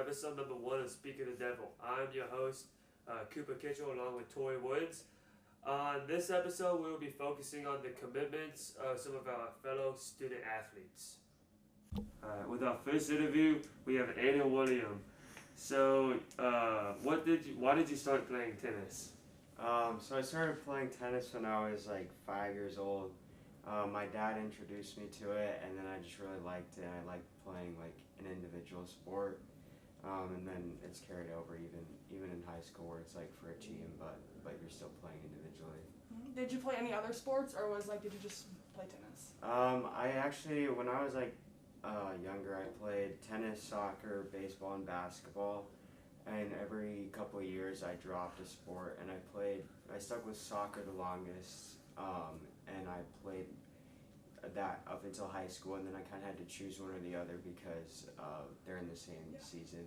episode number 1 of Speak of the Devil. I'm your host, Cooper Kitchell, along with Tori Woods. On this episode, we will be focusing on the commitments of some of our fellow student athletes. With our first interview, we have Aidan William. So, why did you start playing tennis? So I started playing tennis when I was like 5 years old. My dad introduced me to it, and then I just really liked it. I liked playing like an individual sport, and then it's carried over even in high school where it's like for a team, but you're still playing individually. Did you play any other sports, or did you just play tennis? I actually, when I was like younger, I played tennis, soccer, baseball, and basketball. And every couple of years, I dropped a sport, and I stuck with soccer the longest, and I played that up until high school, and then I kind of had to choose one or the other because they're in the same season.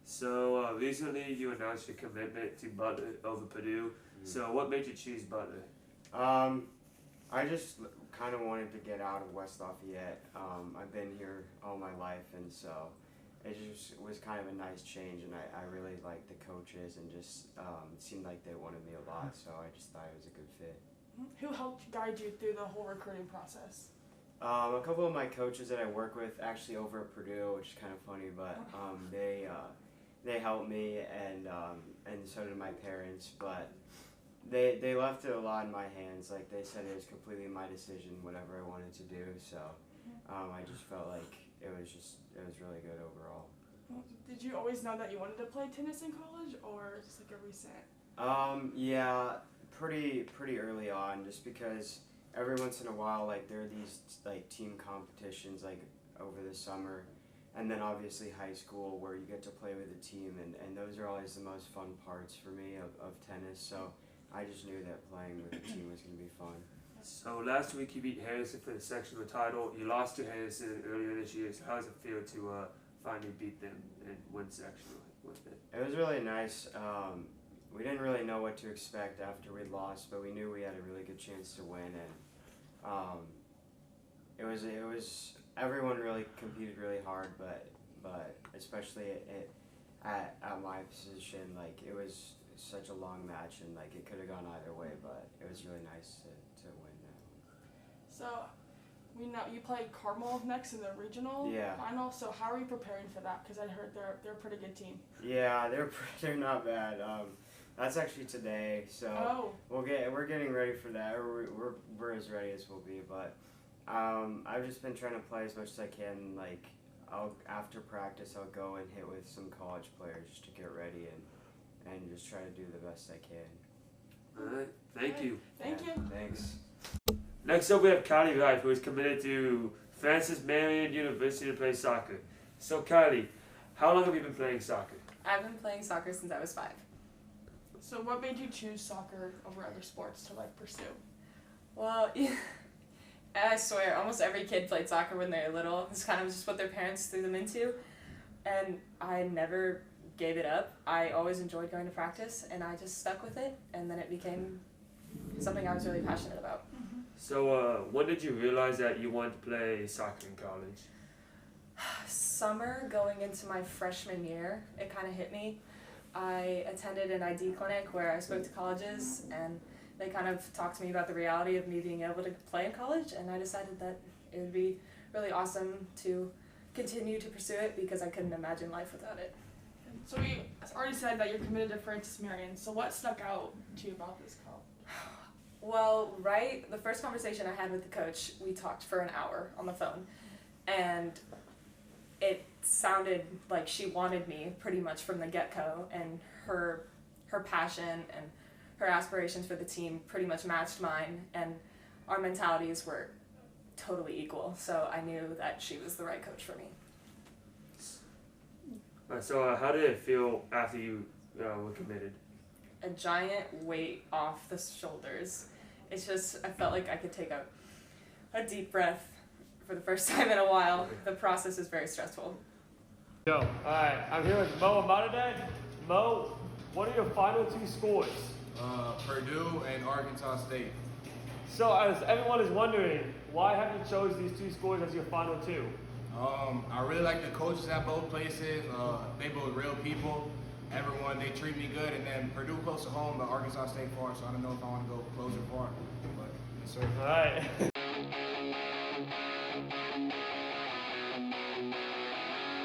So, recently you announced your commitment to Butler over Purdue. Mm-hmm. So, what made you choose Butler? I just kind of wanted to get out of West Lafayette. I've been here all my life, and so it just was kind of a nice change, and I really liked the coaches, and just it seemed like they wanted me a lot, so I just thought it was a good fit. Who helped guide you through the whole recruiting process? A couple of my coaches that I work with actually over at Purdue, which is kind of funny, but they helped me, and so did my parents, but they left it a lot in my hands. Like, they said it was completely my decision, whatever I wanted to do, so I just felt like it was really good overall. Did you always know that you wanted to play tennis in college, or just like a recent? Yeah, pretty early on, just because every once in a while, like, there are these like team competitions like over the summer, and then obviously high school where you get to play with a team, and those are always the most fun parts for me of tennis. So I just knew that playing with a team was going to be fun. So last week you beat Harrison for the sectional title. You lost to Harrison earlier this year. So how does it feel to finally beat them and win sectional with it? It was really nice. We didn't really know what to expect after we lost, but we knew we had a really good chance to win, and it was everyone really competed really hard, but especially at my position, like, it was such a long match, and like it could have gone either way, but it was really nice to win that. So we know you play Carmel next in the regional final. So how are you preparing for that? Because I heard they're a pretty good team. Yeah, they're not bad. That's actually today, so we're getting ready for that. We're as ready as we'll be, but I've just been trying to play as much as I can. Like, after practice, I'll go and hit with some college players just to get ready and just try to do the best I can. All right, thank you. Thank you. Thanks. Next up, we have Kylie Reif, who is committed to Francis Marion University to play soccer. So, Kylie, how long have you been playing soccer? I've been playing soccer since I was 5. So what made you choose soccer over other sports to pursue? Well, I swear, almost every kid played soccer when they were little. It's kind of just what their parents threw them into, and I never gave it up. I always enjoyed going to practice, and I just stuck with it, and then it became something I was really passionate about. Mm-hmm. So when did you realize that you wanted to play soccer in college? Summer going into my freshman year, it kind of hit me. I attended an ID clinic where I spoke to colleges, and they kind of talked to me about the reality of me being able to play in college, and I decided that it would be really awesome to continue to pursue it because I couldn't imagine life without it. So we already said that you're committed to Francis Marion, so what stuck out to you about this college? Well, the first conversation I had with the coach, we talked for an hour on the phone, and it sounded like she wanted me pretty much from the get-go, and her passion and her aspirations for the team pretty much matched mine, and our mentalities were totally equal, so I knew that she was the right coach for me. So how did it feel after you were committed? A giant weight off the shoulders. It's just, I felt like I could take a deep breath for the first time in a while. The process is very stressful. Yo, alright, I'm here with Mo Amadadad. Mo, what are your final 2 scores? Purdue and Arkansas State. So as everyone is wondering, why have you chose these 2 scores as your final 2? I really like the coaches at both places. They both real people. Everyone, they treat me good. And then Purdue close to home, but Arkansas State far, so I don't know if I want to go close or far. But yes, sir. All right.